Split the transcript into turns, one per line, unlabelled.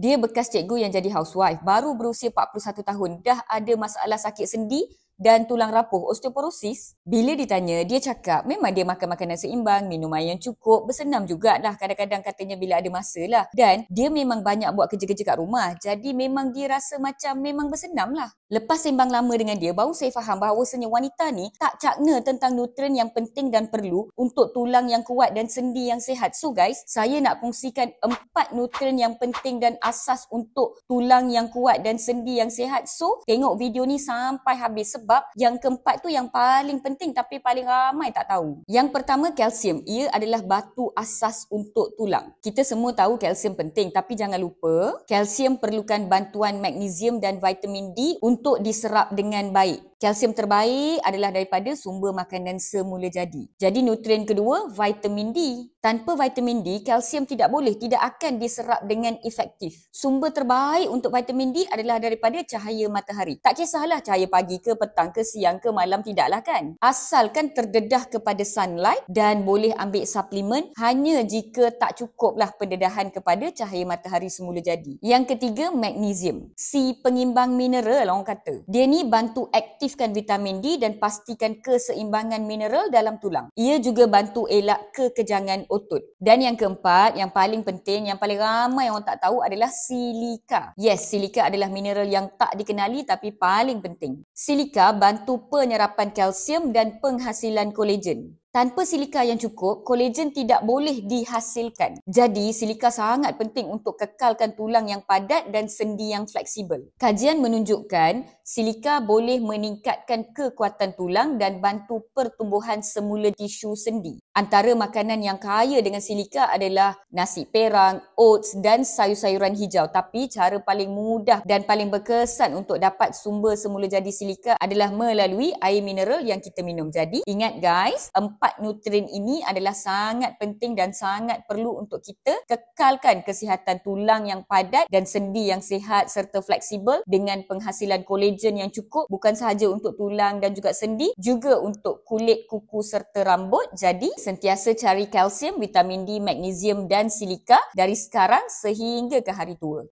Dia bekas cikgu yang jadi housewife, baru berusia 41 tahun, dah ada masalah sakit sendi dan tulang rapuh, osteoporosis. Bila ditanya, dia cakap memang dia makan makanan seimbang, minum air yang cukup, bersenam jugalah kadang-kadang katanya bila ada masa lah. Dan dia memang banyak buat kerja-kerja kat rumah, jadi memang dia rasa macam memang bersenam lah. Lepas sembang lama dengan dia, baru saya faham bahawasanya wanita ni tak cakna tentang nutrien yang penting dan perlu untuk tulang yang kuat dan sendi yang sihat. So guys, saya nak kongsikan 4 nutrien yang penting dan asas untuk tulang yang kuat dan sendi yang sihat. So, tengok video ni sampai habis sebab yang keempat tu yang paling penting tapi paling ramai tak tahu. Yang pertama, kalsium. Ia adalah batu asas untuk tulang. Kita semua tahu kalsium penting tapi jangan lupa, kalsium perlukan bantuan magnesium dan vitamin D untuk diserap dengan baik. Kalsium terbaik adalah daripada sumber makanan semula jadi. Jadi nutrien kedua, vitamin D. Tanpa vitamin D, kalsium tidak akan diserap dengan efektif. Sumber terbaik untuk vitamin D adalah daripada cahaya matahari. Tak kisahlah cahaya pagi ke, petang ke, siang ke, malam, tidaklah kan. Asalkan terdedah kepada sunlight dan boleh ambil suplemen hanya jika tak cukuplah pendedahan kepada cahaya matahari semula jadi. Yang ketiga, magnesium. Si pengimbang mineral orang kata. Dia ni bantu aktifkan vitamin D dan pastikan keseimbangan mineral dalam tulang. Ia juga bantu elak kekejangan otot. Dan yang keempat, yang paling penting, yang paling ramai orang tak tahu adalah silika. Yes, silika adalah mineral yang tak dikenali tapi paling penting. Silika bantu penyerapan kalsium dan penghasilan kolagen. Tanpa silika yang cukup, kolagen tidak boleh dihasilkan. Jadi, silika sangat penting untuk kekalkan tulang yang padat dan sendi yang fleksibel. Kajian menunjukkan silika boleh meningkatkan kekuatan tulang dan bantu pertumbuhan semula tisu sendi. Antara makanan yang kaya dengan silika adalah nasi perang, oats dan sayur-sayuran hijau. Tapi cara paling mudah dan paling berkesan untuk dapat sumber semula jadi silika adalah melalui air mineral yang kita minum. Jadi, ingat guys, 4 nutrien ini adalah sangat penting dan sangat perlu untuk kita kekalkan kesihatan tulang yang padat dan sendi yang sihat serta fleksibel dengan penghasilan kolagen yang cukup, bukan sahaja untuk tulang dan juga sendi, juga untuk kulit, kuku serta rambut. Jadi, sentiasa cari kalsium, vitamin D, magnesium dan silika dari sekarang sehingga ke hari tua.